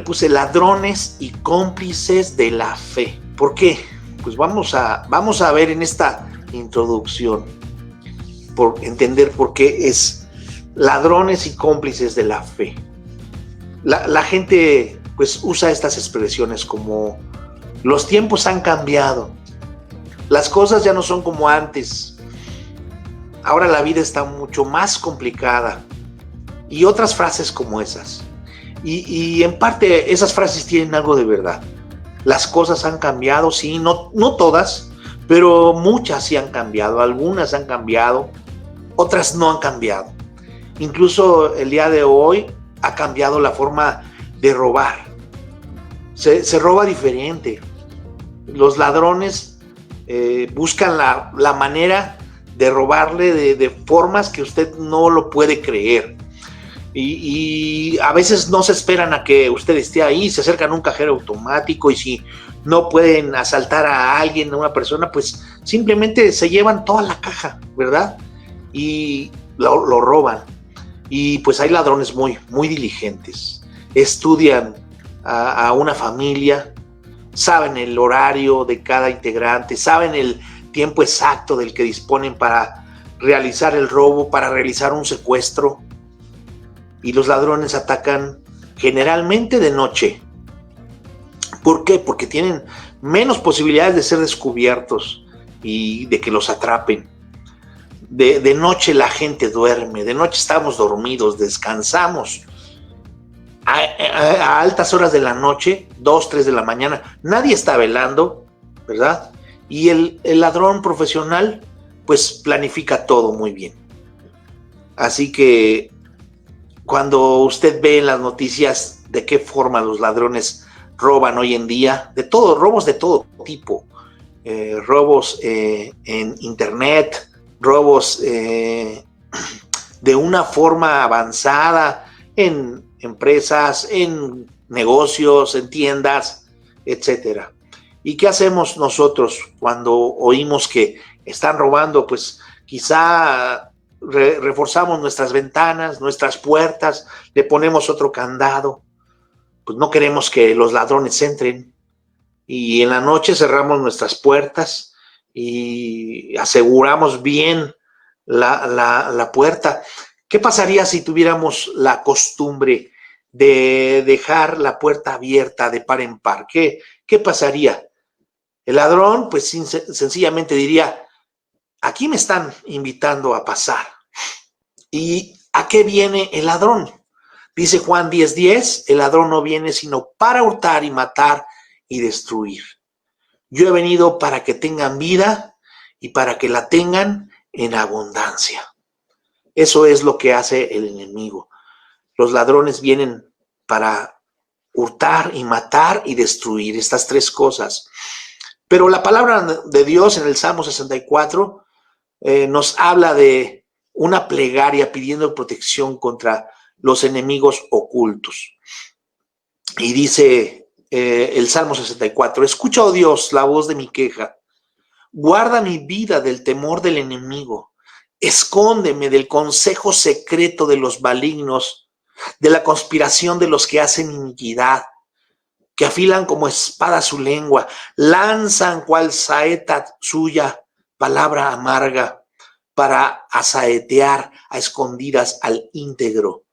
puse ladrones y cómplices de la fe. ¿Por qué? Pues vamos a ver en esta introducción, por entender por qué es ladrones y cómplices de la fe. La gente pues usa estas expresiones como los tiempos han cambiado, las cosas ya no son como antes, ahora la vida está mucho más complicada, y otras frases como esas. Y en parte esas frases tienen algo de verdad. Las cosas han cambiado, sí, no todas, pero muchas sí han cambiado, algunas han cambiado, otras no han cambiado. Incluso el día de hoy ha cambiado la forma de robar. Se roba diferente. Los ladrones buscan la manera de robarle de formas que usted no lo puede creer. Y a veces no se esperan a que usted esté ahí, se acercan a un cajero automático y si no pueden asaltar a alguien, a una persona, pues simplemente se llevan toda la caja, ¿verdad? Y lo roban. Y pues hay ladrones muy, muy diligentes. Estudian a una familia, saben el horario de cada integrante, saben el tiempo exacto del que disponen para realizar el robo, para realizar un secuestro. Y los ladrones atacan generalmente de noche. ¿Por qué? Porque tienen menos posibilidades de ser descubiertos y de que los atrapen. De noche la gente duerme, de noche estamos dormidos, descansamos. A altas horas de la noche, 2, 3 de la mañana, nadie está velando, ¿verdad? Y el ladrón profesional pues planifica todo muy bien. Así que cuando usted ve en las noticias de qué forma los ladrones roban hoy en día, de todo, robos de todo tipo, robos en internet, robos de una forma avanzada en empresas, en negocios, en tiendas, etcétera. ¿Y qué hacemos nosotros cuando oímos que están robando? Pues quizá reforzamos nuestras ventanas, nuestras puertas, le ponemos otro candado, pues no queremos que los ladrones entren, y en la noche cerramos nuestras puertas y aseguramos bien la puerta. ¿Qué pasaría si tuviéramos la costumbre de dejar la puerta abierta de par en par? ¿Qué pasaría? El ladrón pues sencillamente diría, aquí me están invitando a pasar. ¿Y a qué viene el ladrón? Dice Juan 10:10, el ladrón no viene sino para hurtar y matar y destruir. Yo he venido para que tengan vida y para que la tengan en abundancia. Eso es lo que hace el enemigo. Los ladrones vienen para hurtar y matar y destruir, estas tres cosas. Pero la palabra de Dios en el Salmo 64 nos habla de una plegaria pidiendo protección contra los enemigos ocultos. Y dice el Salmo 64, escucha, oh Dios, la voz de mi queja, guarda mi vida del temor del enemigo, escóndeme del consejo secreto de los malignos, de la conspiración de los que hacen iniquidad, que afilan como espada su lengua, lanzan cual saeta suya palabra amarga para asaetear a escondidas al íntegro.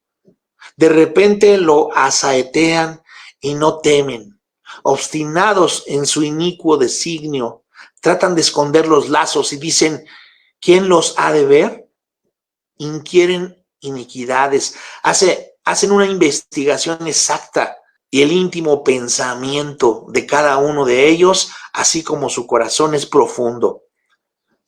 De repente lo asaetean y no temen. Obstinados en su inicuo designio, tratan de esconder los lazos y dicen, ¿quién los ha de ver? Inquieren iniquidades, hacen una investigación exacta y el íntimo pensamiento de cada uno de ellos, así como su corazón es profundo.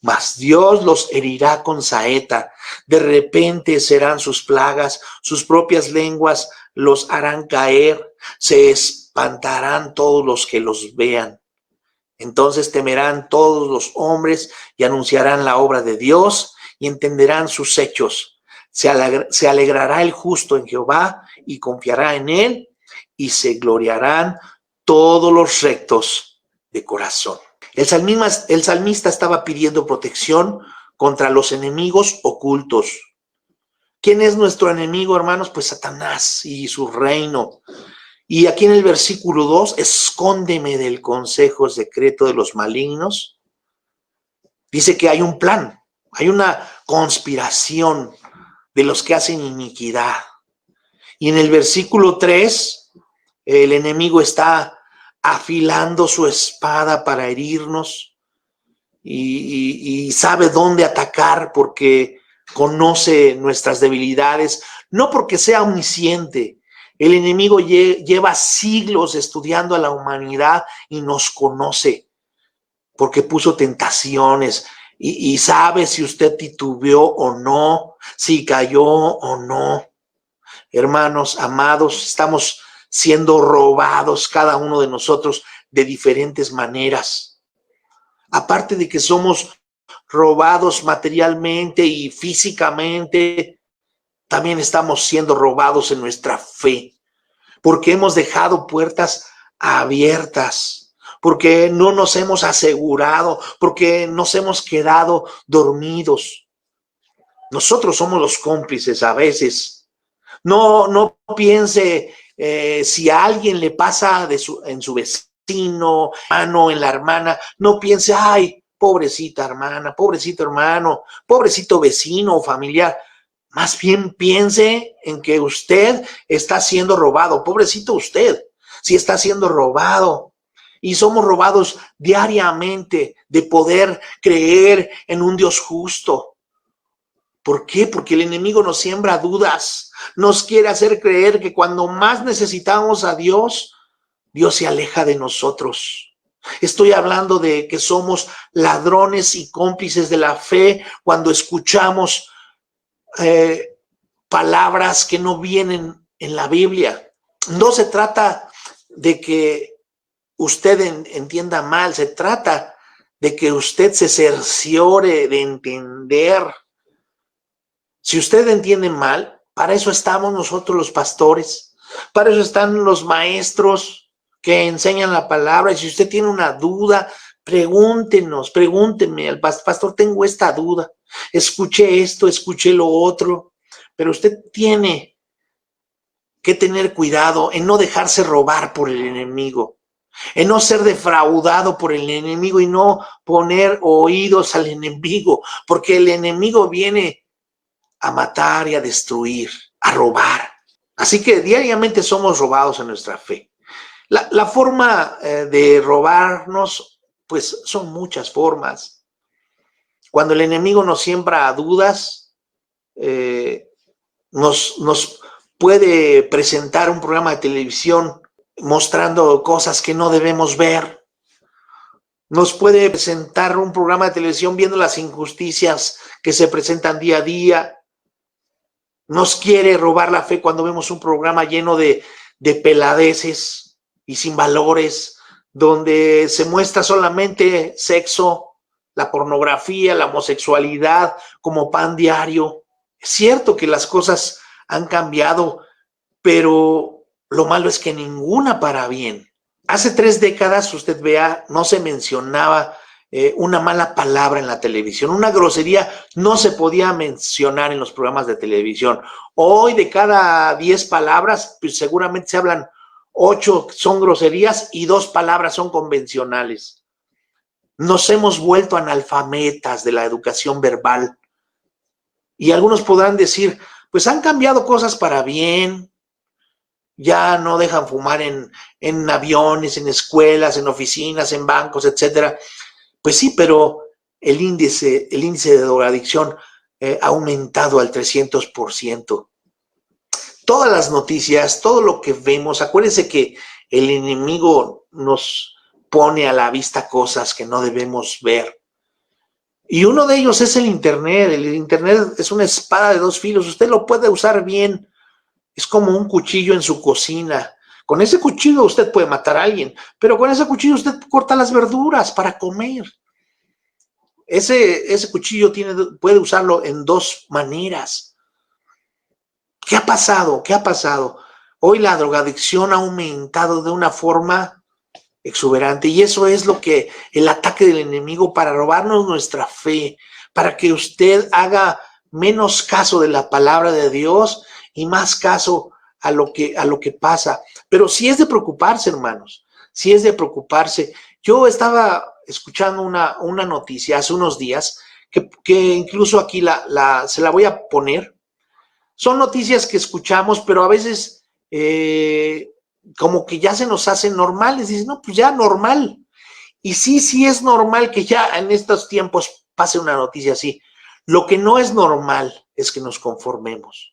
Mas Dios los herirá con saeta, de repente serán sus plagas, sus propias lenguas los harán caer, se espantarán todos los que los vean. Entonces temerán todos los hombres y anunciarán la obra de Dios y entenderán sus hechos. Se alegrará el justo en Jehová y confiará en él y se gloriarán todos los rectos de corazón. El salmista estaba pidiendo protección contra los enemigos ocultos. ¿Quién es nuestro enemigo, hermanos? Pues Satanás y su reino. Y aquí en el versículo 2, escóndeme del consejo secreto de los malignos. Dice que hay un plan, hay una conspiración de los que hacen iniquidad. Y en el versículo 3, el enemigo está afilando su espada para herirnos y sabe dónde atacar porque conoce nuestras debilidades, no porque sea omnisciente. El enemigo lleva siglos estudiando a la humanidad y nos conoce porque puso tentaciones y sabe si usted titubeó o no, si cayó o no. Hermanos, amados, estamos siendo robados cada uno de nosotros de diferentes maneras. Aparte de que somos robados materialmente y físicamente, también estamos siendo robados en nuestra fe, porque hemos dejado puertas abiertas, porque no nos hemos asegurado, porque nos hemos quedado dormidos. Nosotros somos los cómplices a veces. No piense si a alguien le pasa en su vecino, hermano, en la hermana, no piense, ay, pobrecita hermana, pobrecito hermano, pobrecito vecino o familiar. Más bien piense en que usted está siendo robado. Pobrecito usted, si está siendo robado. Y somos robados diariamente de poder creer en un Dios justo. ¿Por qué? Porque el enemigo nos siembra dudas, nos quiere hacer creer que cuando más necesitamos a Dios, Dios se aleja de nosotros. Estoy hablando de que somos ladrones y cómplices de la fe cuando escuchamos palabras que no vienen en la Biblia. No se trata de que usted entienda mal, se trata de que usted se cerciore de entender. Si usted entiende mal, para eso estamos nosotros los pastores, para eso están los maestros que enseñan la palabra. Y si usted tiene una duda, pregúntenme al pastor, tengo esta duda, escuché esto, escuché lo otro, pero usted tiene que tener cuidado en no dejarse robar por el enemigo, en no ser defraudado por el enemigo y no poner oídos al enemigo, porque el enemigo viene a matar y a destruir, a robar. Así que diariamente somos robados en nuestra fe. La forma de robarnos, pues son muchas formas. Cuando el enemigo nos siembra dudas, nos puede presentar un programa de televisión mostrando cosas que no debemos ver. Nos puede presentar un programa de televisión viendo las injusticias que se presentan día a día. Nos quiere robar la fe cuando vemos un programa lleno de peladeces y sin valores, donde se muestra solamente sexo, la pornografía, la homosexualidad como pan diario. Es cierto que las cosas han cambiado, pero lo malo es que ninguna para bien. Hace 3 décadas, usted vea, no se mencionaba una mala palabra en la televisión, una grosería no se podía mencionar en los programas de televisión. Hoy de cada 10 palabras, pues seguramente se hablan 8 son groserías y 2 palabras son convencionales. Nos hemos vuelto analfabetas de la educación verbal. Y algunos podrán decir, pues han cambiado cosas para bien, ya no dejan fumar en aviones, en escuelas, en oficinas, en bancos, etcétera. Pues sí, pero el índice de drogadicción ha aumentado al 300%. Todas las noticias, todo lo que vemos, acuérdense que el enemigo nos pone a la vista cosas que no debemos ver. Y uno de ellos es el Internet. El Internet es una espada de 2 filos. Usted lo puede usar bien. Es como un cuchillo en su cocina. Con ese cuchillo usted puede matar a alguien, pero con ese cuchillo usted corta las verduras para comer. Ese cuchillo puede usarlo en 2 maneras. ¿Qué ha pasado? ¿Qué ha pasado? Hoy la drogadicción ha aumentado de una forma exuberante y eso es lo que el ataque del enemigo para robarnos nuestra fe, para que usted haga menos caso de la palabra de Dios y más caso a lo que pasa. Pero sí es de preocuparse, hermanos, sí es de preocuparse. Yo estaba escuchando una noticia hace unos días que incluso aquí se la voy a poner. Son noticias que escuchamos, pero a veces como que ya se nos hacen normales. Dicen, no, pues ya normal. Y sí es normal que ya en estos tiempos pase una noticia así. Lo que no es normal es que nos conformemos.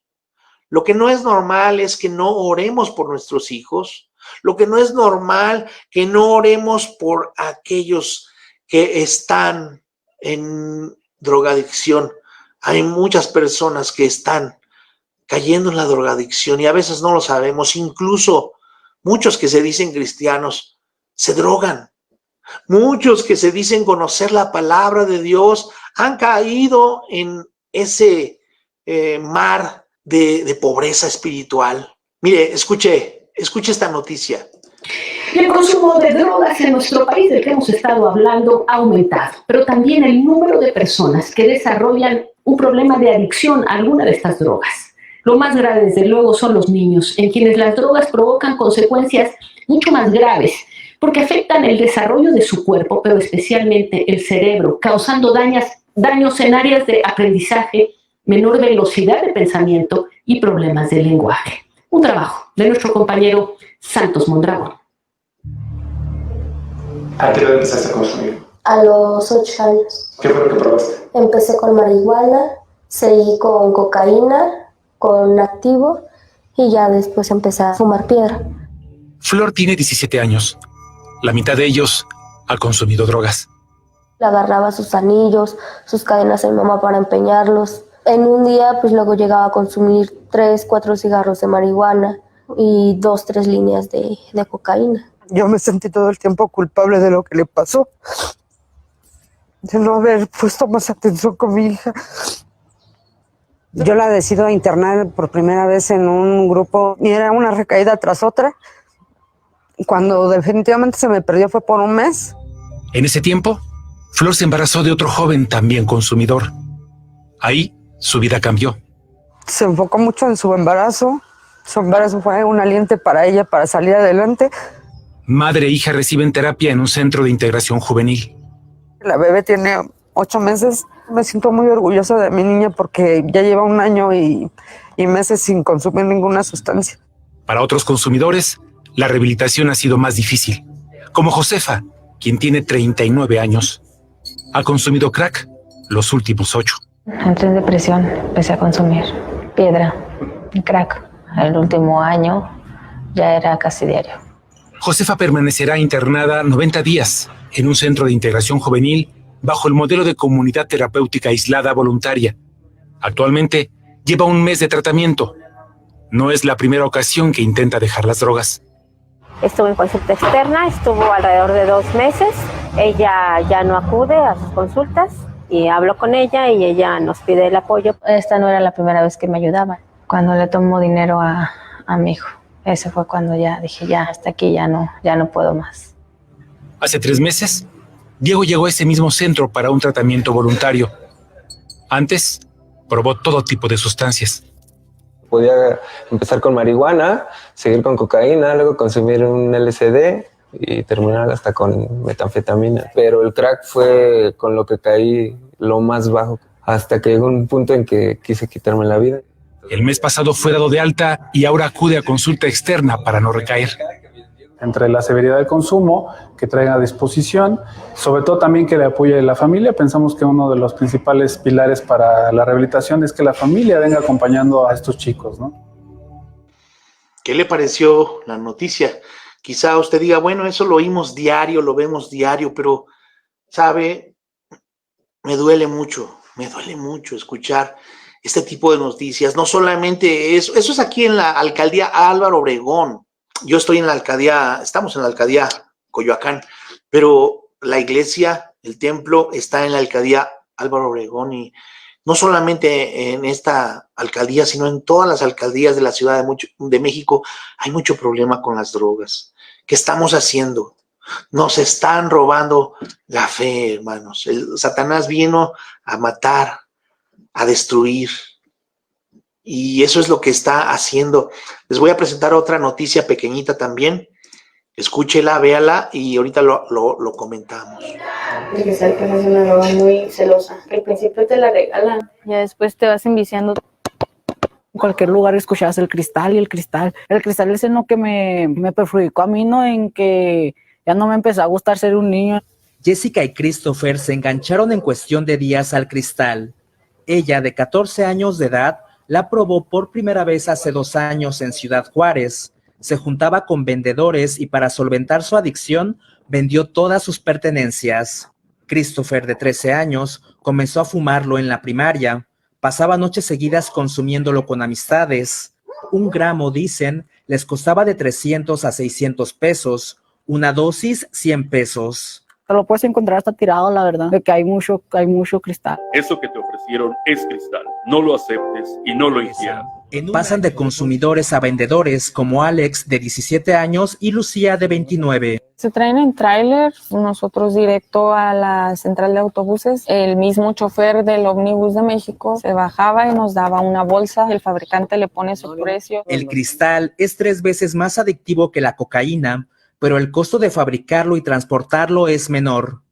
Lo que no es normal es que no oremos por nuestros hijos. Lo que no es normal que no oremos por aquellos que están en drogadicción. Hay muchas personas que están cayendo en la drogadicción y a veces no lo sabemos. Incluso muchos que se dicen cristianos se drogan. Muchos que se dicen conocer la palabra de Dios han caído en ese mar de pobreza espiritual. Mire, escuche esta noticia. El consumo de drogas en nuestro país, del que hemos estado hablando, ha aumentado, pero también el número de personas que desarrollan un problema de adicción a alguna de estas drogas. Lo más grave, desde luego, son los niños, en quienes las drogas provocan consecuencias mucho más graves, porque afectan el desarrollo de su cuerpo, pero especialmente el cerebro, causando daños en áreas de aprendizaje, menor velocidad de pensamiento y problemas de lenguaje. Un trabajo de nuestro compañero Santos Mondragón. ¿A qué edad empezaste a consumir? A los 8 años. ¿Qué fue lo que probaste? Empecé con marihuana, seguí con cocaína, con activo y ya después empecé a fumar piedra. Flor tiene 17 años. La mitad de ellos ha consumido drogas. Le agarraba sus anillos, sus cadenas a mi mamá para empeñarlos. En un día, pues luego llegaba a consumir 3, 4 cigarros de marihuana y 2, 3 líneas de cocaína. Yo me sentí todo el tiempo culpable de lo que le pasó, de no haber puesto más atención con mi hija. Yo la decido internar por primera vez en un grupo y era una recaída tras otra. Cuando definitivamente se me perdió fue por un mes. En ese tiempo, Flor se embarazó de otro joven también consumidor. Ahí su vida cambió. Se enfocó mucho en su embarazo. Su embarazo fue un aliente para ella para salir adelante. Madre e hija reciben terapia en un centro de integración juvenil. La bebé tiene 8 meses. Me siento muy orgullosa de mi niña porque ya lleva 1 año y meses sin consumir ninguna sustancia. Para otros consumidores, la rehabilitación ha sido más difícil. Como Josefa, quien tiene 39 años. Ha consumido crack los últimos 8. Entré en depresión, empecé a consumir piedra y crack. El último año ya era casi diario. Josefa permanecerá internada 90 días en un centro de integración juvenil bajo el modelo de comunidad terapéutica aislada voluntaria. Actualmente lleva 1 mes de tratamiento. No es la primera ocasión que intenta dejar las drogas. Estuvo en consulta externa, estuvo alrededor de 2 meses. Ella ya no acude a sus consultas y hablo con ella y ella nos pide el apoyo. Esta no era la primera vez que me ayudaban. Cuando le tomó dinero a mi hijo. Ese fue cuando ya dije, ya hasta aquí ya no puedo más. Hace 3 meses, Diego llegó a ese mismo centro para un tratamiento voluntario. Antes, probó todo tipo de sustancias. Podía empezar con marihuana, seguir con cocaína, luego consumir un LSD y terminar hasta con metanfetamina. Pero el crack fue con lo que caí lo más bajo, hasta que llegó un punto en que quise quitarme la vida. El mes pasado fue dado de alta y ahora acude a consulta externa para no recaer. Entre la severidad del consumo que traigan a disposición, sobre todo también que le apoye la familia. Pensamos que uno de los principales pilares para la rehabilitación es que la familia venga acompañando a estos chicos, ¿no? ¿Qué le pareció la noticia? Quizá usted diga, bueno, eso lo oímos diario, lo vemos diario, pero, ¿sabe? Me duele mucho escuchar este tipo de noticias. No solamente eso es aquí en la alcaldía Álvaro Obregón. Yo estoy en la alcaldía, estamos en la alcaldía Coyoacán, pero la iglesia, el templo está en la alcaldía Álvaro Obregón y no solamente en esta alcaldía, sino en todas las alcaldías de la Ciudad de México hay mucho problema con las drogas. ¿Qué estamos haciendo? Nos están robando la fe, hermanos. Satanás vino a matar, a destruir. Y eso es lo que está haciendo. Les voy a presentar otra noticia pequeñita también. Escúchela, véala y ahorita lo comentamos. El cristal pues es una droga muy celosa. Al principio te la regalan, ya después te vas enviciando. En cualquier lugar escuchabas el cristal y el cristal. El cristal es en lo que me perjudicó a mí, ¿no? En que ya no me empezó a gustar ser un niño. Jessica y Christopher se engancharon en cuestión de días al cristal. Ella, de 14 años de edad, la probó por primera vez hace 2 años en Ciudad Juárez. Se juntaba con vendedores y para solventar su adicción, vendió todas sus pertenencias. Christopher, de 13 años, comenzó a fumarlo en la primaria. Pasaba noches seguidas consumiéndolo con amistades. 1 gramo, dicen, les costaba de 300 a 600 pesos. Una dosis, 100 pesos. Te lo puedes encontrar hasta tirado, la verdad, de que hay mucho cristal. Eso que te ofrecieron es cristal. No lo aceptes y no lo ingieras. Pasan de consumidores a vendedores como Alex, de 17 años, y Lucía, de 29. Se traen en tráiler, nosotros directo a la central de autobuses. El mismo chofer del ómnibus de México se bajaba y nos daba una bolsa. El fabricante le pone su precio. El cristal es 3 veces más adictivo que la cocaína, pero el costo de fabricarlo y transportarlo es menor.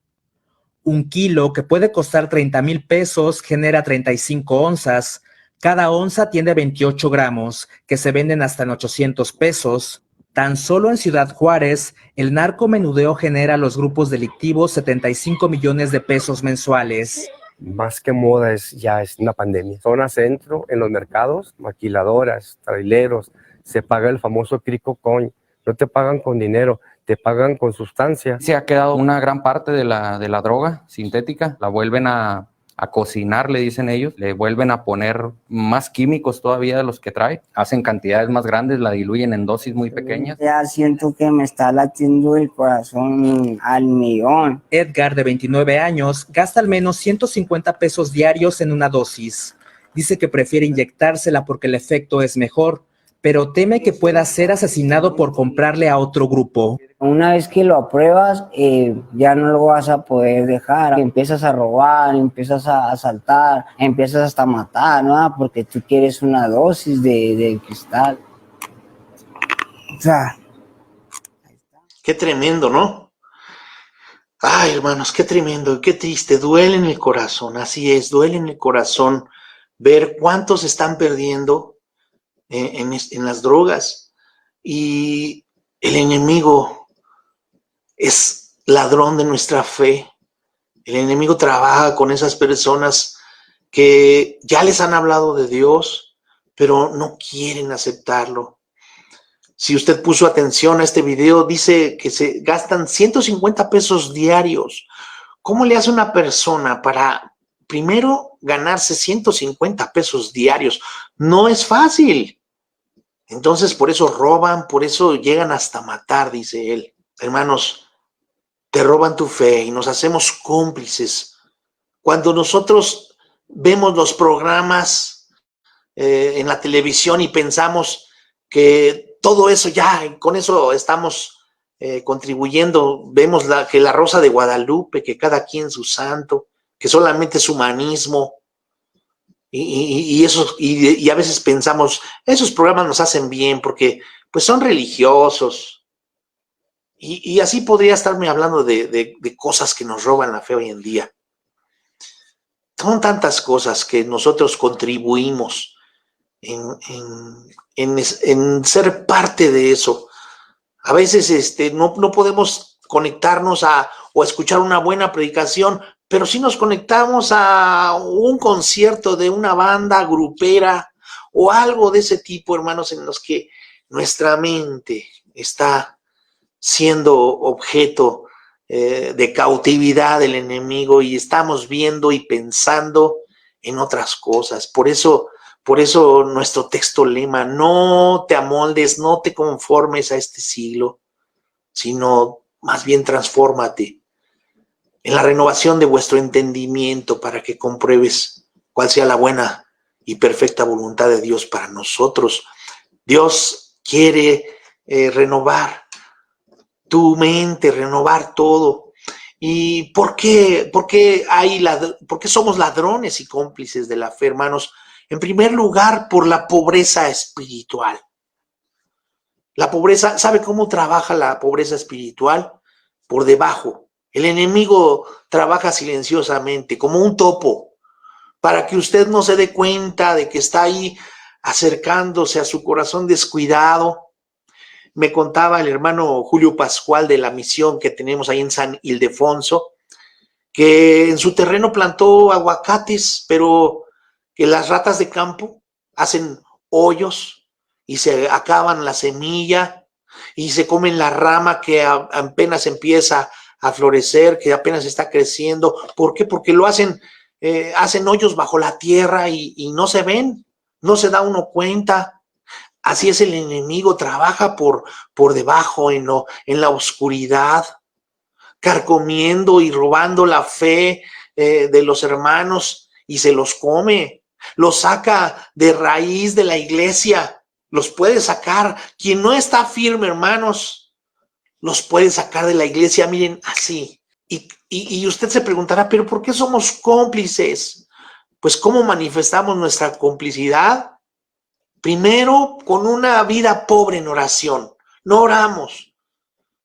1 kilo, que puede costar 30,000 pesos, genera 35 onzas. Cada onza tiene 28 gramos, que se venden hasta en 800 pesos. Tan solo en Ciudad Juárez, el narcomenudeo genera a los grupos delictivos 75 millones de pesos mensuales. Más que moda, ya es una pandemia. Zona centro, en los mercados, maquiladoras, traileros, se paga el famoso crico coin. No te pagan con dinero, te pagan con sustancia. Se ha quedado una gran parte de la droga sintética, la vuelven a cocinar, le dicen ellos, le vuelven a poner más químicos todavía de los que trae, hacen cantidades más grandes, la diluyen en dosis muy pequeñas. Ya siento que me está latiendo el corazón al millón. Edgar, de 29 años, gasta al menos 150 pesos diarios en una dosis. Dice que prefiere inyectársela porque el efecto es mejor, pero teme que pueda ser asesinado por comprarle a otro grupo. Una vez que lo apruebas, ya no lo vas a poder dejar. Empiezas a robar, empiezas a asaltar, empiezas hasta a matar, ¿no? Porque tú quieres una dosis de cristal. O sea... Qué tremendo, ¿no? Ay, hermanos, qué tremendo, qué triste. Duele en el corazón, así es, duele en el corazón ver cuántos están perdiendo en las drogas, y el enemigo es ladrón de nuestra fe. El enemigo trabaja con esas personas que ya les han hablado de Dios, pero no quieren aceptarlo. Si usted puso atención a este video, dice que se gastan 150 pesos diarios. ¿Cómo le hace una persona para primero ganarse 150 pesos diarios? No es fácil. Entonces, por eso roban, por eso llegan hasta matar, dice él. Hermanos, te roban tu fe y nos hacemos cómplices. Cuando nosotros vemos los programas en la televisión y pensamos que todo eso ya, con eso estamos contribuyendo, vemos que la Rosa de Guadalupe, que cada quien su santo, que solamente es humanismo. Y a veces pensamos, esos programas nos hacen bien porque pues son religiosos. Y así podría estarme hablando de cosas que nos roban la fe hoy en día. Son tantas cosas que nosotros contribuimos en ser parte de eso. A veces no podemos conectarnos o escuchar una buena predicación, pero si nos conectamos a un concierto de una banda grupera o algo de ese tipo, hermanos, en los que nuestra mente está siendo objeto de cautividad del enemigo y estamos viendo y pensando en otras cosas. Por eso nuestro texto lema: no te amoldes, no te conformes a este siglo, sino más bien transfórmate en la renovación de vuestro entendimiento para que compruebes cuál sea la buena y perfecta voluntad de Dios para nosotros. Dios quiere renovar tu mente, renovar todo. ¿Y por qué somos ladrones y cómplices de la fe, hermanos? En primer lugar, por la pobreza espiritual. La pobreza, ¿sabe cómo trabaja la pobreza espiritual? Por debajo. El enemigo trabaja silenciosamente, como un topo, para que usted no se dé cuenta de que está ahí acercándose a su corazón descuidado. Me contaba el hermano Julio Pascual de la misión que tenemos ahí en San Ildefonso, que en su terreno plantó aguacates, pero que las ratas de campo hacen hoyos y se acaban la semilla y se comen la rama que apenas empieza a florecer, que apenas está creciendo. ¿Por qué? Porque lo hacen hoyos bajo la tierra y no se ven, no se da uno cuenta. Así es el enemigo, trabaja por debajo, en la oscuridad, carcomiendo y robando la fe de los hermanos y se los come, los saca de raíz de la iglesia, los puede sacar. Quien no está firme, hermanos, los puede sacar de la iglesia, miren, así. Y usted se preguntará, ¿pero por qué somos cómplices? Pues, ¿cómo manifestamos nuestra complicidad? Primero, con una vida pobre en oración. No oramos.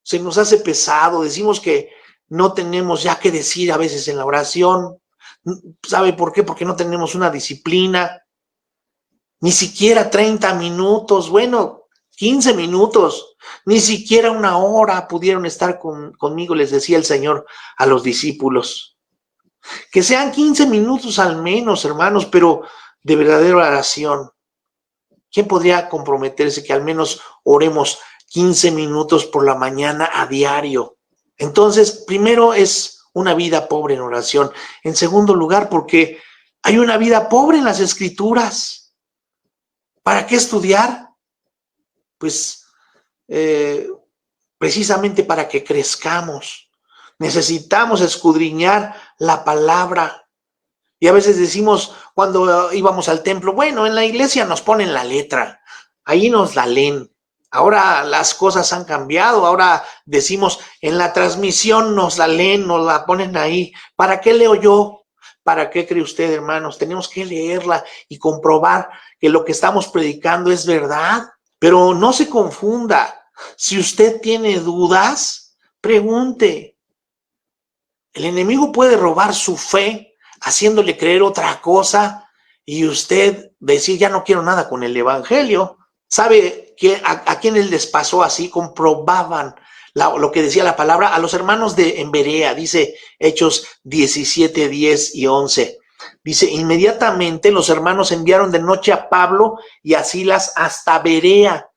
Se nos hace pesado. Decimos que no tenemos ya qué decir a veces en la oración. ¿Sabe por qué? Porque no tenemos una disciplina. Ni siquiera 30 minutos, bueno, 15 minutos, ni siquiera una hora pudieron estar conmigo, les decía el Señor a los discípulos. Que sean 15 minutos al menos, hermanos, pero de verdadera oración. ¿Quién podría comprometerse que al menos oremos 15 minutos por la mañana a diario? Entonces, primero es una vida pobre en oración. En segundo lugar, porque hay una vida pobre en las Escrituras. ¿Para qué estudiar? Pues precisamente para que crezcamos. Necesitamos escudriñar la palabra. Y a veces decimos cuando íbamos al templo, bueno, en la iglesia nos ponen la letra, ahí nos la leen. Ahora las cosas han cambiado, ahora decimos en la transmisión nos la leen, nos la ponen ahí. ¿Para qué leo yo? ¿Para qué cree usted, hermanos? Tenemos que leerla y comprobar que lo que estamos predicando es verdad. Pero no se confunda. Si usted tiene dudas, pregunte. El enemigo puede robar su fe haciéndole creer otra cosa y usted decir, ya no quiero nada con el evangelio. ¿Sabe a quiénes les pasó así? Comprobaban lo que decía la palabra a los hermanos en Berea, dice Hechos 17, 10 y 11. Dice, inmediatamente los hermanos enviaron de noche a Pablo y a Silas hasta Berea.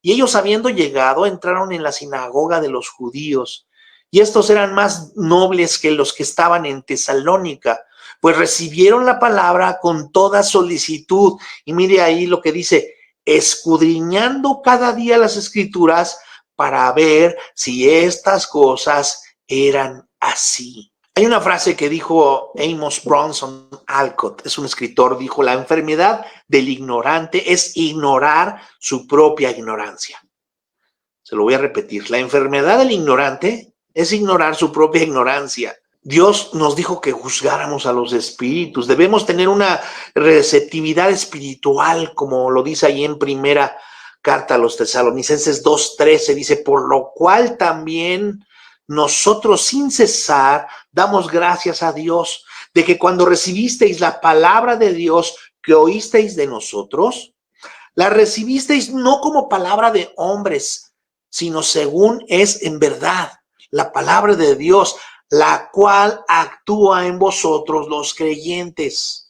Y ellos, habiendo llegado, entraron en la sinagoga de los judíos. Y estos eran más nobles que los que estaban en Tesalónica, pues recibieron la palabra con toda solicitud. Y mire ahí lo que dice, escudriñando cada día las Escrituras para ver si estas cosas eran así. Hay una frase que dijo Amos Bronson Alcott, es un escritor, dijo, la enfermedad del ignorante es ignorar su propia ignorancia. Se lo voy a repetir, la enfermedad del ignorante es ignorar su propia ignorancia. Dios nos dijo que juzgáramos a los espíritus. Debemos tener una receptividad espiritual, como lo dice ahí en primera carta a los Tesalonicenses 2:13. Dice, por lo cual también nosotros sin cesar damos gracias a Dios de que cuando recibisteis la palabra de Dios que oísteis de nosotros, la recibisteis no como palabra de hombres, sino según es en verdad la palabra de Dios, la cual actúa en vosotros los creyentes.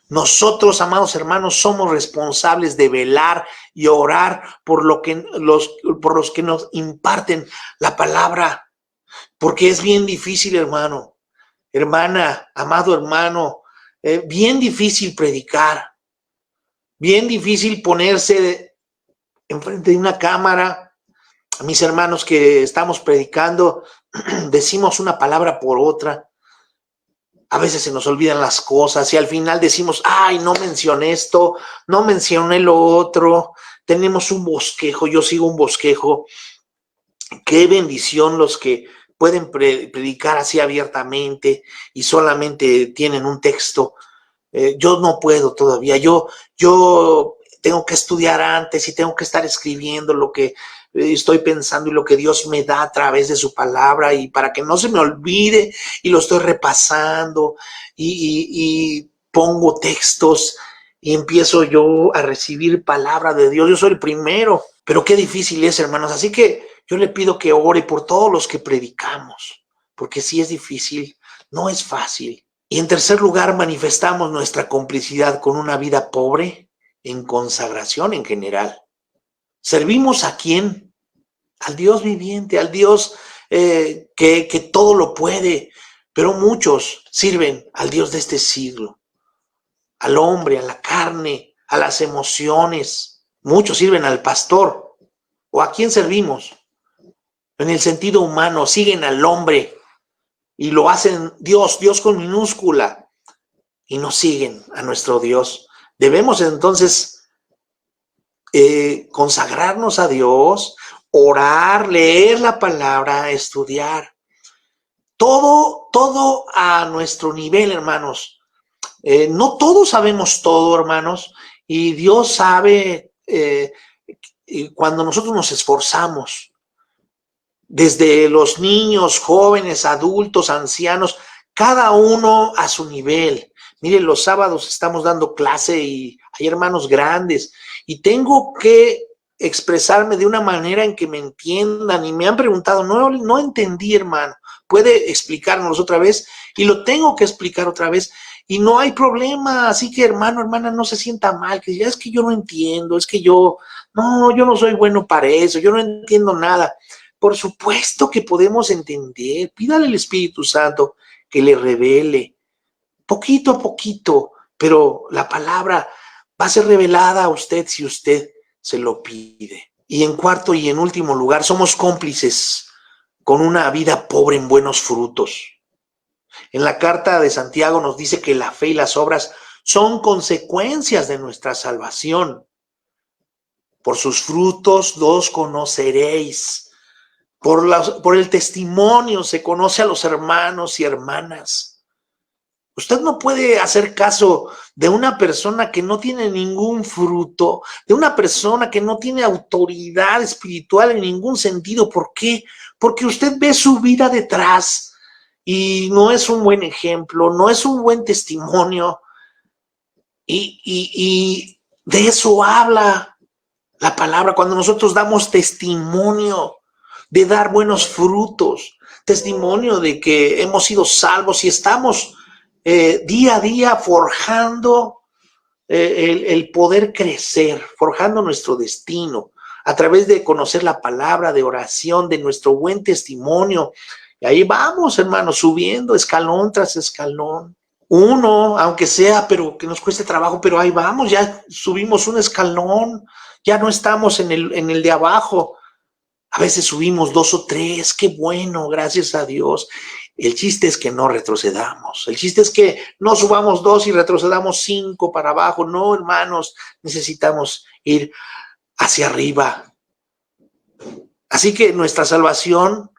Nosotros, amados hermanos, somos responsables de velar y orar por los que nos imparten la palabra, porque es bien difícil, hermano, hermana, amado hermano, bien difícil predicar, bien difícil ponerse enfrente de una cámara. A mis hermanos que estamos predicando, decimos una palabra por otra. A veces se nos olvidan las cosas y al final decimos, ay, no mencioné esto, no mencioné lo otro. Tenemos un bosquejo, yo sigo un bosquejo. Qué bendición los que pueden predicar así abiertamente y solamente tienen un texto. yo no puedo todavía, yo tengo que estudiar antes y tengo que estar escribiendo lo que estoy pensando y lo que Dios me da a través de su palabra, y para que no se me olvide, y lo estoy repasando y pongo textos y empiezo yo a recibir palabra de Dios. Yo soy el primero, pero qué difícil es, hermanos. Así que yo le pido que ore por todos los que predicamos, porque sí es difícil, no es fácil. Y en tercer lugar, manifestamos nuestra complicidad con una vida pobre en consagración en general. ¿Servimos a quién? Al Dios viviente, al Dios que todo lo puede, pero muchos sirven al Dios de este siglo, al hombre, a la carne, a las emociones. Muchos sirven al pastor. ¿O a quién servimos? En el sentido humano, siguen al hombre y lo hacen Dios con minúscula, y no siguen a nuestro Dios. Debemos entonces consagrarnos a Dios, orar, leer la palabra, estudiar. Todo a nuestro nivel, hermanos. No todos sabemos todo, hermanos, y Dios sabe cuando nosotros nos esforzamos. Desde los niños, jóvenes, adultos, ancianos, cada uno a su nivel. Miren, los sábados estamos dando clase y hay hermanos grandes y tengo que expresarme de una manera en que me entiendan, y me han preguntado, no entendí, hermano, ¿puede explicárnoslo otra vez? Y lo tengo que explicar otra vez y no hay problema. Así que, hermano, hermana, no se sienta mal, que diga, es que yo no entiendo, es que yo no soy bueno para eso, yo no entiendo nada. Por supuesto que podemos entender. Pídale al Espíritu Santo que le revele poquito a poquito, pero la palabra va a ser revelada a usted si usted se lo pide. Y en cuarto y en último lugar, somos cómplices con una vida pobre en buenos frutos. En la carta de Santiago nos dice que la fe y las obras son consecuencias de nuestra salvación. Por sus frutos los conoceréis. Por el testimonio se conoce a los hermanos y hermanas. Usted no puede hacer caso de una persona que no tiene ningún fruto, de una persona que no tiene autoridad espiritual en ningún sentido. ¿Por qué? Porque usted ve su vida detrás y no es un buen ejemplo, no es un buen testimonio. Y de eso habla la palabra cuando nosotros damos testimonio de dar buenos frutos, testimonio de que hemos sido salvos y estamos día a día forjando el poder crecer, forjando nuestro destino a través de conocer la palabra, de oración, de nuestro buen testimonio. Y ahí vamos, hermanos, subiendo escalón tras escalón. Uno, aunque sea, pero que nos cueste trabajo, pero ahí vamos, ya subimos un escalón, ya no estamos en el de abajo. A veces subimos 2 o 3, qué bueno, gracias a Dios. El chiste es que no retrocedamos. El chiste es que no subamos 2 y retrocedamos 5 para abajo. No, hermanos, necesitamos ir hacia arriba. Así que nuestra salvación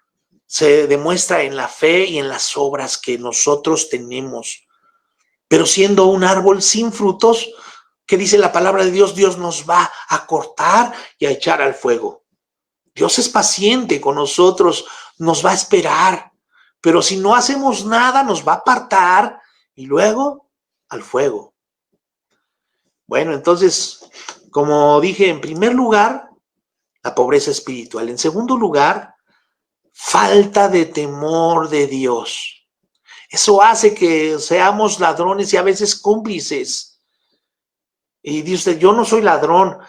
se demuestra en la fe y en las obras que nosotros tenemos. Pero siendo un árbol sin frutos, ¿qué dice la palabra de Dios? Dios nos va a cortar y a echar al fuego. Dios es paciente con nosotros, nos va a esperar, pero si no hacemos nada nos va a apartar y luego al fuego. Bueno, entonces, como dije, en primer lugar, la pobreza espiritual. En segundo lugar, falta de temor de Dios. Eso hace que seamos ladrones y a veces cómplices. Y dice usted, yo no soy ladrón.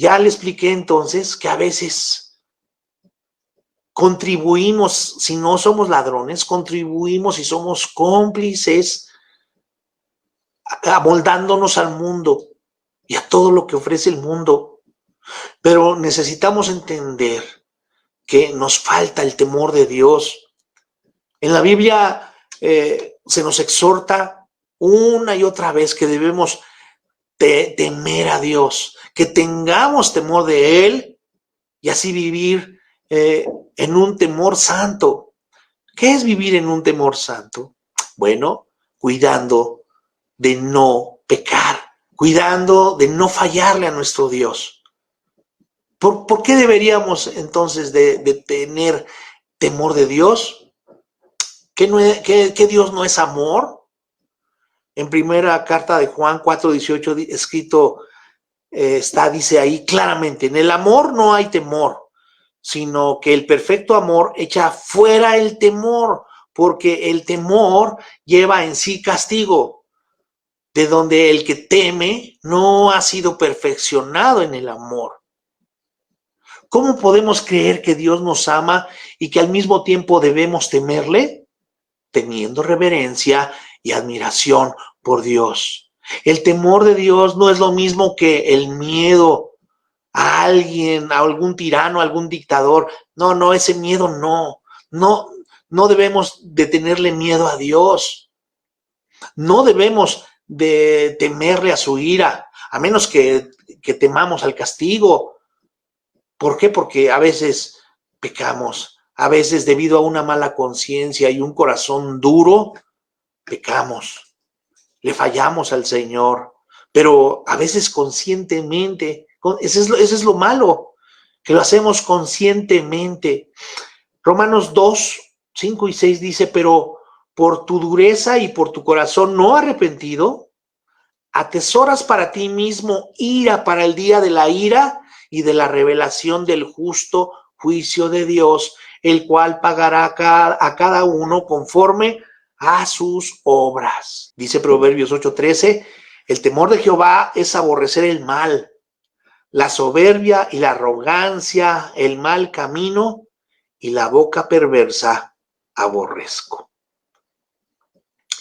Ya le expliqué entonces que a veces contribuimos, si no somos ladrones, contribuimos y somos cómplices amoldándonos al mundo y a todo lo que ofrece el mundo. Pero necesitamos entender que nos falta el temor de Dios. En la Biblia se nos exhorta una y otra vez que debemos temer a Dios, que tengamos temor de Él y así vivir en un temor santo. ¿Qué es vivir en un temor santo? Bueno, cuidando de no pecar, cuidando de no fallarle a nuestro Dios. ¿Por qué deberíamos entonces de tener temor de Dios? ¿Que Dios no es amor? En primera carta de Juan 4:18 escrito dice ahí claramente, en el amor no hay temor, sino que el perfecto amor echa fuera el temor, porque el temor lleva en sí castigo, de donde el que teme no ha sido perfeccionado en el amor. ¿Cómo podemos creer que Dios nos ama y que al mismo tiempo debemos temerle? Teniendo reverencia y admiración por Dios. El temor de Dios no es lo mismo que el miedo a alguien, a algún tirano, a algún dictador. No, ese miedo no debemos de tenerle miedo a Dios. No debemos de temerle a su ira, a menos que temamos al castigo. ¿Por qué? Porque a veces pecamos, a veces debido a una mala conciencia y un corazón duro, pecamos, le fallamos al Señor, pero a veces conscientemente, eso es lo malo, que lo hacemos conscientemente. Romanos 2:5 y 6 dice, pero por tu dureza y por tu corazón no arrepentido, atesoras para ti mismo ira para el día de la ira y de la revelación del justo juicio de Dios, el cual pagará a cada uno conforme a sus obras. Dice Proverbios 8:13, el temor de Jehová es aborrecer el mal, la soberbia y la arrogancia, el mal camino y la boca perversa aborrezco.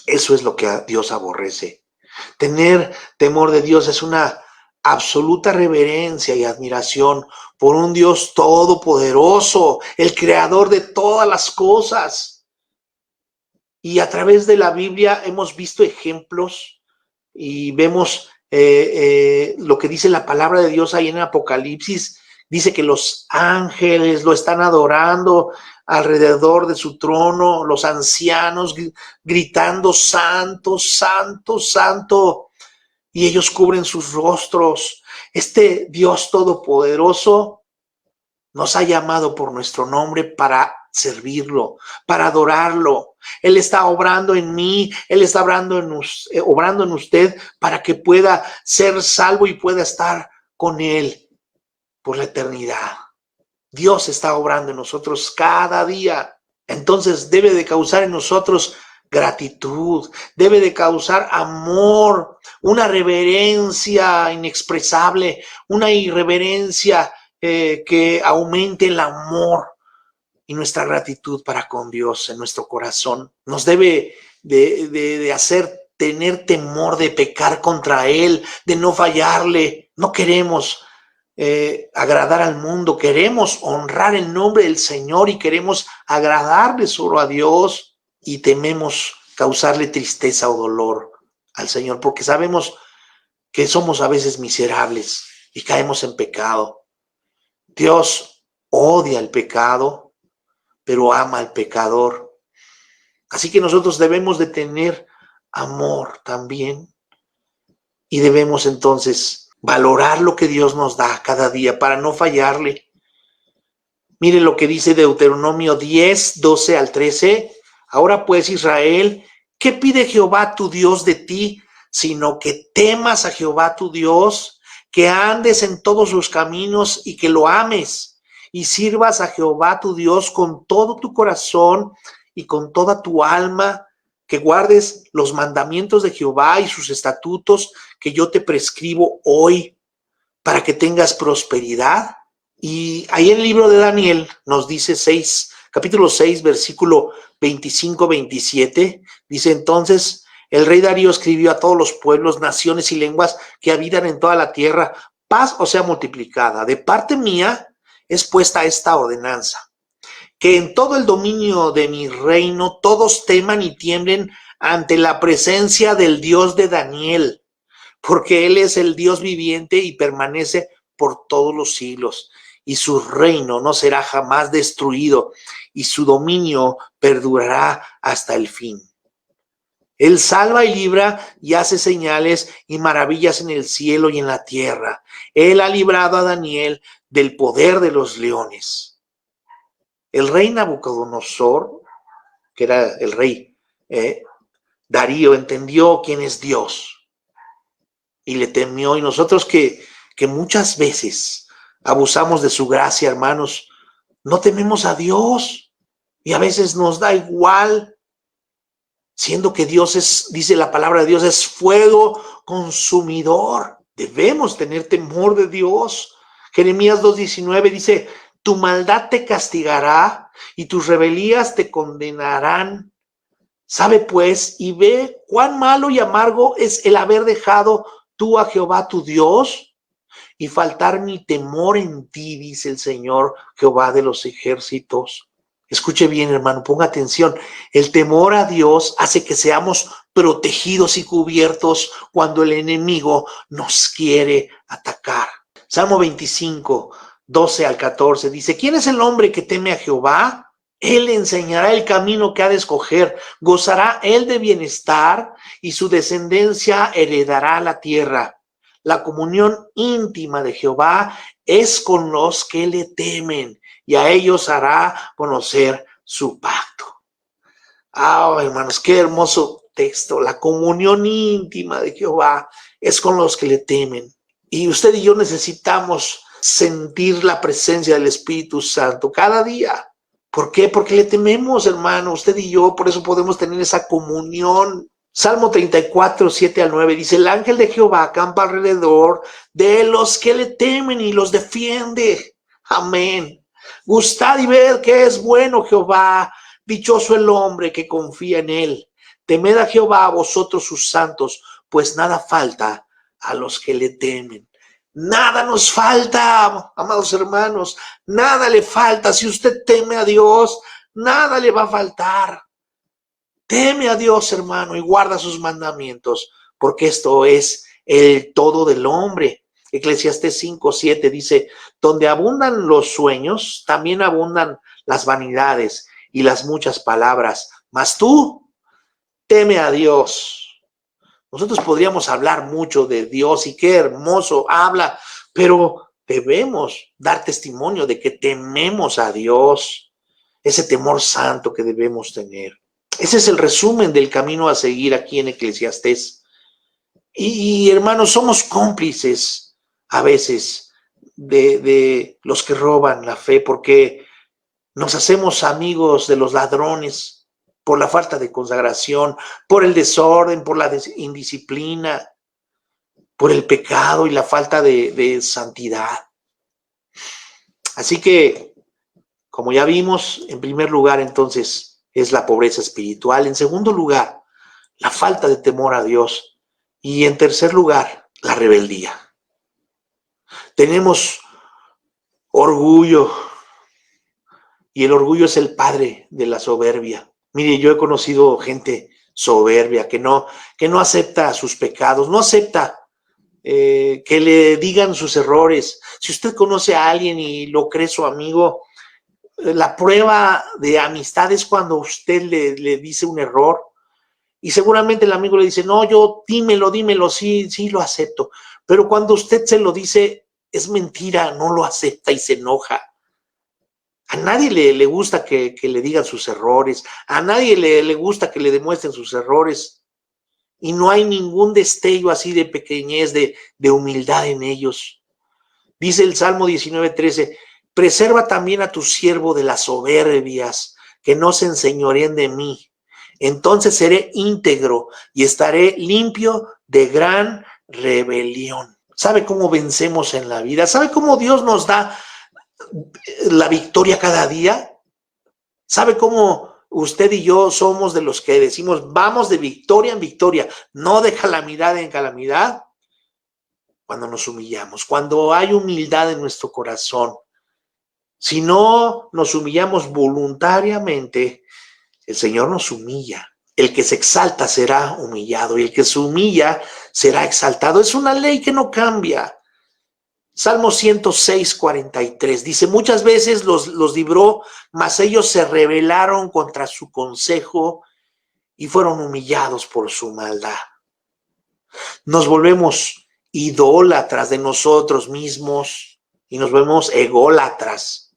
Eso es lo que a Dios aborrece. Tener temor de Dios es una absoluta reverencia y admiración por un Dios todopoderoso, el creador de todas las cosas. Y a través de la Biblia hemos visto ejemplos y vemos lo que dice la palabra de Dios ahí en Apocalipsis. Dice que los ángeles lo están adorando alrededor de su trono, los ancianos gritando, santo, santo, santo. Y ellos cubren sus rostros. Este Dios todopoderoso nos ha llamado por nuestro nombre para servirlo, para adorarlo. Él está obrando en mí, Él está obrando en usted para que pueda ser salvo y pueda estar con Él por la eternidad. Dios está obrando en nosotros cada día. Entonces debe de causar en nosotros gratitud, debe de causar amor, una reverencia inexpresable, una irreverencia que aumente el amor y nuestra gratitud para con Dios en nuestro corazón. Nos debe de hacer tener temor de pecar contra Él, de no fallarle. No queremos agradar al mundo, queremos honrar el nombre del Señor y queremos agradarle solo a Dios. Y tememos causarle tristeza o dolor al Señor, porque sabemos que somos a veces miserables y caemos en pecado. Dios odia el pecado, pero ama al pecador. Así que nosotros debemos de tener amor también y debemos entonces valorar lo que Dios nos da cada día para no fallarle. Mire lo que dice Deuteronomio 10:12-13. Ahora pues, Israel, ¿qué pide Jehová tu Dios de ti? Sino que temas a Jehová tu Dios, que andes en todos sus caminos y que lo ames, y sirvas a Jehová tu Dios con todo tu corazón y con toda tu alma, que guardes los mandamientos de Jehová y sus estatutos que yo te prescribo hoy, para que tengas prosperidad. Y ahí en el libro de Daniel nos dice capítulo 6, versículo 25-27, dice entonces, el rey Darío escribió a todos los pueblos, naciones y lenguas que habitan en toda la tierra, paz os sea multiplicada. De parte mía es puesta esta ordenanza, que en todo el dominio de mi reino todos teman y tiemblen ante la presencia del Dios de Daniel, porque Él es el Dios viviente y permanece por todos los siglos, y su reino no será jamás destruido, y su dominio perdurará hasta el fin. Él salva y libra y hace señales y maravillas en el cielo y en la tierra. Él ha librado a Daniel del poder de los leones. El rey Nabucodonosor, que era el rey Darío, entendió quién es Dios y le temió. Y nosotros que muchas veces abusamos de su gracia, hermanos, no tememos a Dios y a veces nos da igual, siendo que Dios es, dice la palabra de Dios, es fuego consumidor. Debemos tener temor de Dios. Jeremías 2:19 dice, tu maldad te castigará y tus rebelías te condenarán. Sabe pues y ve cuán malo y amargo es el haber dejado tú a Jehová tu Dios y faltar mi temor en ti, dice el Señor Jehová de los ejércitos. Escuche bien, hermano, ponga atención. El temor a Dios hace que seamos protegidos y cubiertos cuando el enemigo nos quiere atacar. Salmo 25, 12 al 14 dice, ¿quién es el hombre que teme a Jehová? Él le enseñará el camino que ha de escoger, gozará él de bienestar y su descendencia heredará la tierra. La comunión íntima de Jehová es con los que le temen y a ellos hará conocer su pacto. Hermanos, qué hermoso texto. La comunión íntima de Jehová es con los que le temen. Y usted y yo necesitamos sentir la presencia del Espíritu Santo cada día. ¿Por qué? Porque le tememos, hermano, usted y yo, por eso podemos tener esa comunión. Salmo 34, 7 al 9 dice, el ángel de Jehová acampa alrededor de los que le temen y los defiende. Amén. Gustad y ved que es bueno Jehová, dichoso el hombre que confía en él. Temed a Jehová vosotros sus santos, pues nada falta a los que le temen. Nada nos falta, amados hermanos, nada le falta. Si usted teme a Dios, nada le va a faltar. Teme a Dios, hermano, y guarda sus mandamientos, porque esto es el todo del hombre. Eclesiastés 5:7 dice, donde abundan los sueños, también abundan las vanidades y las muchas palabras. Mas tú, teme a Dios. Nosotros podríamos hablar mucho de Dios y qué hermoso habla, pero debemos dar testimonio de que tememos a Dios, ese temor santo que debemos tener. Ese es el resumen del camino a seguir aquí en Eclesiastés. Y hermanos, somos cómplices a veces de los que roban la fe, porque nos hacemos amigos de los ladrones por la falta de consagración, por el desorden, por la indisciplina, por el pecado y la falta de santidad. Así que, como ya vimos, en primer lugar, entonces, es la pobreza espiritual. En segundo lugar, la falta de temor a Dios. Y en tercer lugar, la rebeldía. Tenemos orgullo, y el orgullo es el padre de la soberbia. Mire, yo he conocido gente soberbia que no acepta sus pecados, no acepta que le digan sus errores. Si usted conoce a alguien y lo cree su amigo, la prueba de amistad es cuando usted le dice un error y seguramente el amigo le dice, no, dímelo, sí, lo acepto. Pero cuando usted se lo dice, es mentira, no lo acepta y se enoja. A nadie le gusta que le digan sus errores, a nadie le gusta que le demuestren sus errores y no hay ningún destello así de pequeñez, de humildad en ellos. Dice el Salmo 19:13, preserva también a tu siervo de las soberbias, que no se enseñoreen de mí. Entonces seré íntegro y estaré limpio de gran rebelión. ¿Sabe cómo vencemos en la vida? ¿Sabe cómo Dios nos da la victoria cada día? ¿Sabe cómo usted y yo somos de los que decimos vamos de victoria en victoria, no de calamidad en calamidad? Cuando nos humillamos, cuando hay humildad en nuestro corazón. Si no nos humillamos voluntariamente, el Señor nos humilla. El que se exalta será humillado y el que se humilla será exaltado. Es una ley que no cambia. Salmo 106:43 dice, muchas veces los libró, mas ellos se rebelaron contra su consejo y fueron humillados por su maldad. Nos volvemos idólatras de nosotros mismos y nos volvemos ególatras.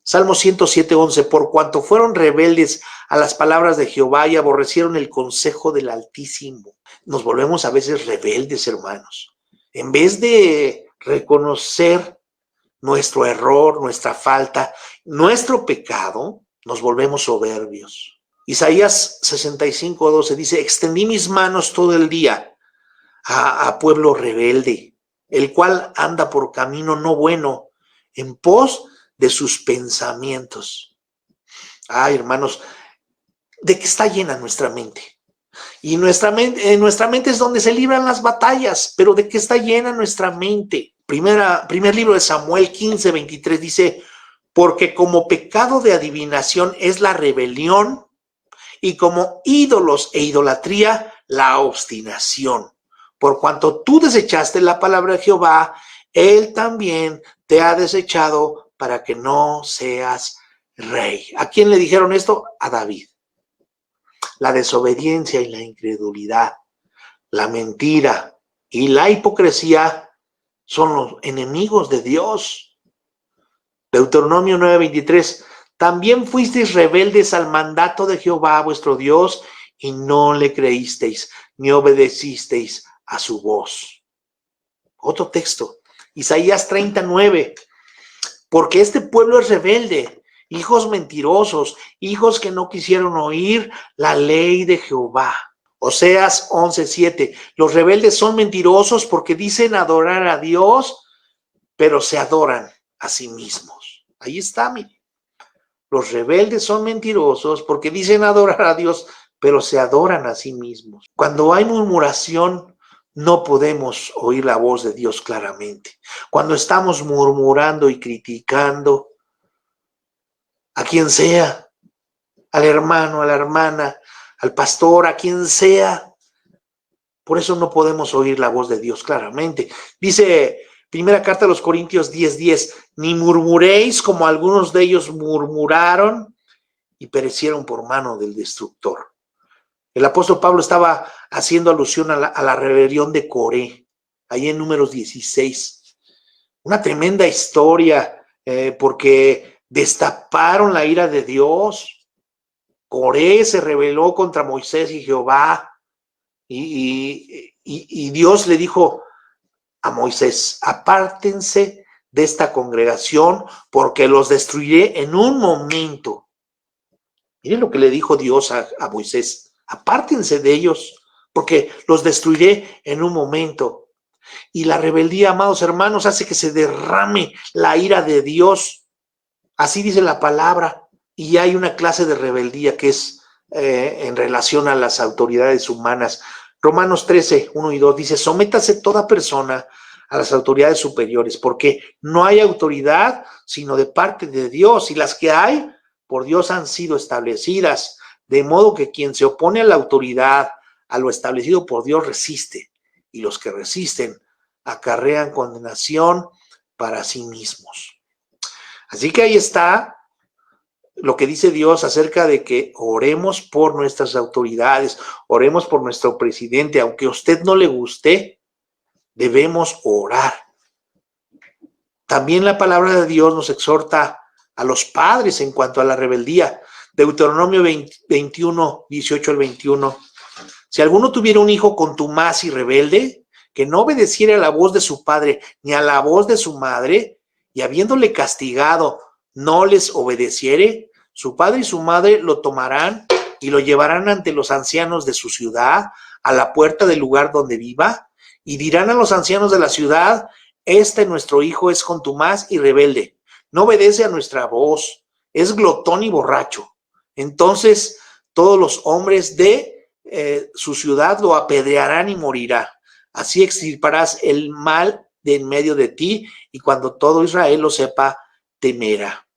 Salmo 107:11, por cuanto fueron rebeldes a las palabras de Jehová y aborrecieron el consejo del Altísimo. Nos volvemos a veces rebeldes, hermanos. En vez de reconocer nuestro error, nuestra falta, nuestro pecado, nos volvemos soberbios. Isaías 65:12 dice, extendí mis manos todo el día a pueblo rebelde, el cual anda por camino no bueno, en pos de sus pensamientos. Ay, hermanos, ¿de qué está llena nuestra mente? Y en nuestra mente es donde se libran las batallas, pero ¿de qué está llena nuestra mente? Primer libro de Samuel 15:23 dice, porque como pecado de adivinación es la rebelión, y como ídolos e idolatría la obstinación. Por cuanto tú desechaste la palabra de Jehová, él también te ha desechado para que no seas rey. ¿A quién le dijeron esto? A David. La desobediencia y la incredulidad, la mentira y la hipocresía son los enemigos de Dios. Deuteronomio 9:23, también fuisteis rebeldes al mandato de Jehová vuestro Dios y no le creísteis, ni obedecisteis a su voz. Otro texto, Isaías 30:9, porque este pueblo es rebelde, hijos mentirosos, hijos que no quisieron oír la ley de Jehová. Oseas 11:7, los rebeldes son mentirosos porque dicen adorar a Dios, pero se adoran a sí mismos. Ahí está, mire. Los rebeldes son mentirosos porque dicen adorar a Dios, pero se adoran a sí mismos. Cuando hay murmuración, no podemos oír la voz de Dios claramente. Cuando estamos murmurando y criticando a quien sea, al hermano, a la hermana, al pastor, a quien sea, por eso no podemos oír la voz de Dios claramente. Dice primera carta a los Corintios 10:10, ni murmuréis como algunos de ellos murmuraron y perecieron por mano del destructor. El apóstol Pablo estaba haciendo alusión a la rebelión de Coré, ahí en Números 16. Una tremenda historia, porque destaparon la ira de Dios. Coré se rebeló contra Moisés y Jehová, y Dios le dijo a Moisés, apártense de esta congregación porque los destruiré en un momento. Miren lo que le dijo Dios a Moisés. Apártense de ellos, porque los destruiré en un momento. Y la rebeldía, amados hermanos, hace que se derrame la ira de Dios. Así dice la palabra. Y hay una clase de rebeldía que es en relación a las autoridades humanas. Romanos 13:1 y 2 dice, sométase toda persona a las autoridades superiores, porque no hay autoridad sino de parte de Dios, y las que hay por Dios han sido establecidas. De modo que quien se opone a la autoridad, a lo establecido por Dios, resiste, y los que resisten acarrean condenación para sí mismos. Así que ahí está lo que dice Dios acerca de que oremos por nuestras autoridades, oremos por nuestro presidente, aunque a usted no le guste, debemos orar. También la palabra de Dios nos exhorta a los padres en cuanto a la rebeldía. Deuteronomio 21:18-21. Si alguno tuviera un hijo contumaz y rebelde, que no obedeciera a la voz de su padre ni a la voz de su madre, y habiéndole castigado no les obedeciere, su padre y su madre lo tomarán y lo llevarán ante los ancianos de su ciudad, a la puerta del lugar donde viva, y dirán a los ancianos de la ciudad, nuestro hijo es contumaz y rebelde, no obedece a nuestra voz, es glotón y borracho. Entonces todos los hombres de su ciudad lo apedrearán y morirá. Así extirparás el mal de en medio de ti, y cuando todo Israel lo sepa, temerá.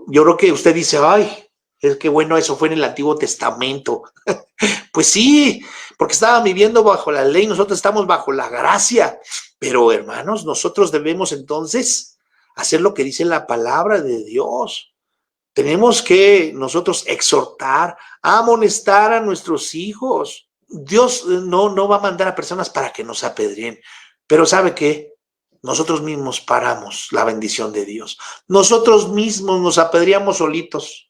Yo creo que usted dice, ay, es que bueno, eso fue en el Antiguo Testamento. Pues sí, porque estaban viviendo bajo la ley, nosotros estamos bajo la gracia. Pero hermanos, nosotros debemos entonces hacer lo que dice la palabra de Dios. Tenemos que nosotros exhortar, amonestar a nuestros hijos. Dios no va a mandar a personas para que nos apedreen, pero ¿sabe qué? Nosotros mismos paramos la bendición de Dios. Nosotros mismos nos apedreamos solitos.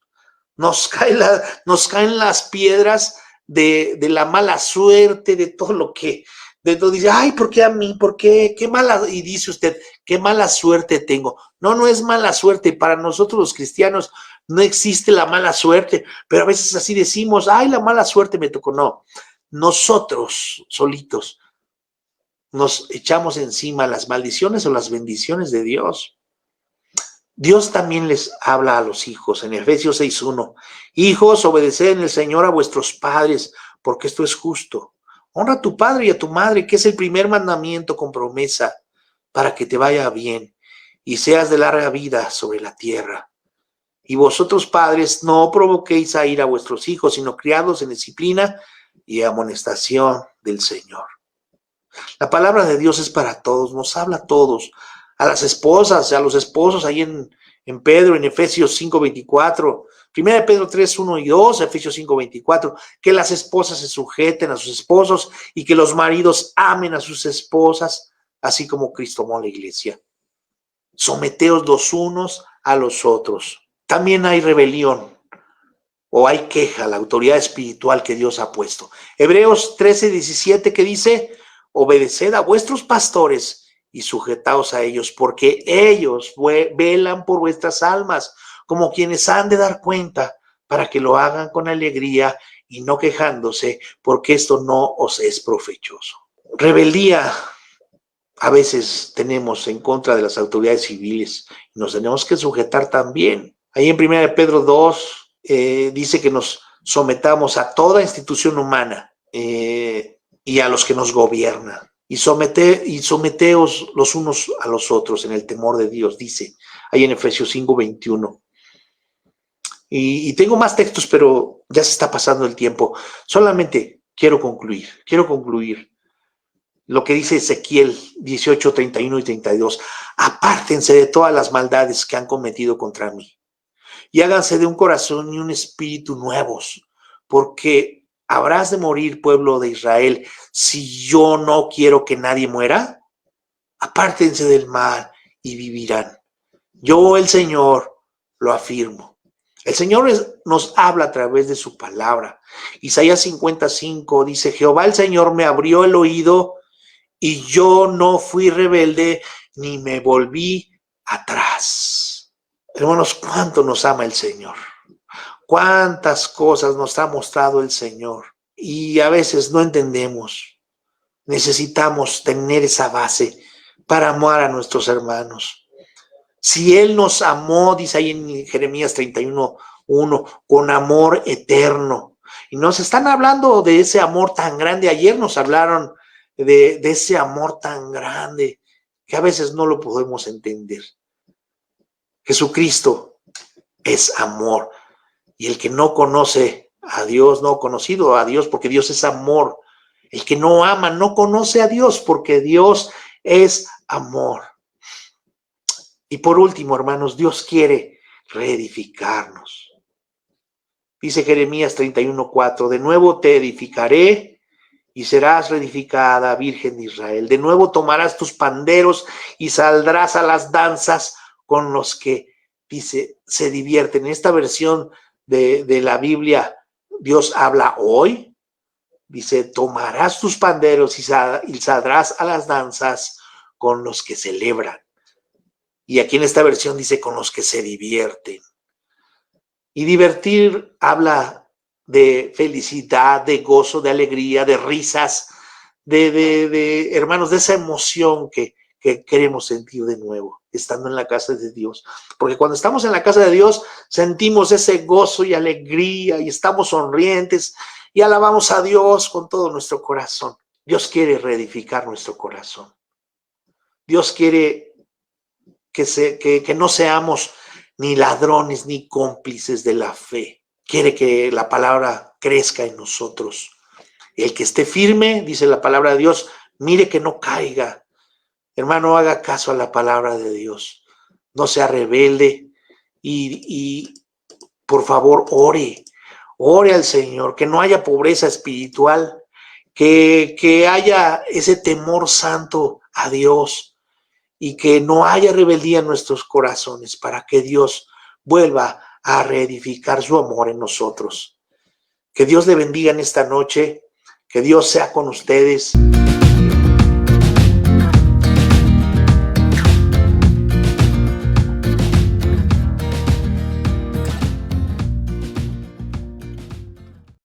Nos caen las piedras de la mala suerte, de todo lo que... De todo dice, ay, ¿por qué a mí? ¿Por qué? ¿Qué mala? Y dice usted, ¿qué mala suerte tengo? No es mala suerte. Para nosotros los cristianos no existe la mala suerte, pero a veces así decimos, ay, la mala suerte me tocó. No, nosotros solitos nos echamos encima las maldiciones o las bendiciones de Dios. Dios también les habla a los hijos en Efesios 6:1. Hijos, obedeced en el Señor a vuestros padres, porque esto es justo. Honra a tu padre y a tu madre, que es el primer mandamiento con promesa, para que te vaya bien y seas de larga vida sobre la tierra. Y vosotros, padres, no provoquéis a ira a vuestros hijos, sino criadlos en disciplina y amonestación del Señor. La palabra de Dios es para todos, nos habla a todos, a las esposas, a los esposos, ahí en Pedro, en Efesios 5:24, 1 Pedro 3:1 y 2, Efesios 5:24, que las esposas se sujeten a sus esposos y que los maridos amen a sus esposas, así como Cristo amó a la iglesia. Someteos los unos a los otros. También hay rebelión o hay queja a la autoridad espiritual que Dios ha puesto. Hebreos 13:17 que dice, obedeced a vuestros pastores y sujetaos a ellos, porque ellos velan por vuestras almas, como quienes han de dar cuenta, para que lo hagan con alegría y no quejándose, porque esto no os es provechoso. Rebeldía a veces tenemos en contra de las autoridades civiles, y nos tenemos que sujetar también. Ahí en 1 Pedro 2 dice que nos sometamos a toda institución humana y a los que nos gobiernan. Y someteos los unos a los otros en el temor de Dios, dice ahí en Efesios 5:21. Y tengo más textos, pero ya se está pasando el tiempo. Solamente quiero concluir lo que dice Ezequiel 18:31 y 32. Apártense de todas las maldades que han cometido contra mí y háganse de un corazón y un espíritu nuevos, porque ¿habrás de morir, pueblo de Israel, si yo no quiero que nadie muera? Apártense del mal y vivirán. Yo, el Señor, lo afirmo. El Señor nos habla a través de su palabra. Isaías 55 dice, Jehová el Señor me abrió el oído y yo no fui rebelde ni me volví atrás. Hermanos, ¿cuánto nos ama el Señor? Cuántas cosas nos ha mostrado el Señor y a veces no entendemos. Necesitamos tener esa base para amar a nuestros hermanos. Si Él nos amó, dice ahí en Jeremías 31:1, con amor eterno. Y nos están hablando de ese amor tan grande. Ayer nos hablaron de ese amor tan grande que a veces no lo podemos entender. Jesucristo es amor. Y el que no conoce a Dios, no ha conocido a Dios, porque Dios es amor. El que no ama, no conoce a Dios, porque Dios es amor. Y por último, hermanos, Dios quiere reedificarnos. Dice Jeremías 31:4, de nuevo te edificaré y serás reedificada, Virgen de Israel. De nuevo tomarás tus panderos y saldrás a las danzas con los que, dice, se divierten. En esta versión de la Biblia, Dios habla hoy, dice, tomarás tus panderos y saldrás a las danzas con los que celebran. Y aquí en esta versión dice, con los que se divierten. Y divertir habla de felicidad, de gozo, de alegría, de risas, de hermanos, de esa emoción que queremos sentir de nuevo, estando en la casa de Dios. Porque cuando estamos en la casa de Dios, sentimos ese gozo y alegría y estamos sonrientes y alabamos a Dios con todo nuestro corazón. Dios quiere reedificar nuestro corazón. Dios quiere que no seamos ni ladrones ni cómplices de la fe. Quiere que la palabra crezca en nosotros. El que esté firme, dice la palabra de Dios, mire que no caiga. Hermano, haga caso a la palabra de Dios. No sea rebelde y por favor, ore al Señor, que no haya pobreza espiritual, que haya ese temor santo a Dios y que no haya rebeldía en nuestros corazones para que Dios vuelva a reedificar su amor en nosotros. Que Dios le bendiga en esta noche, que Dios sea con ustedes.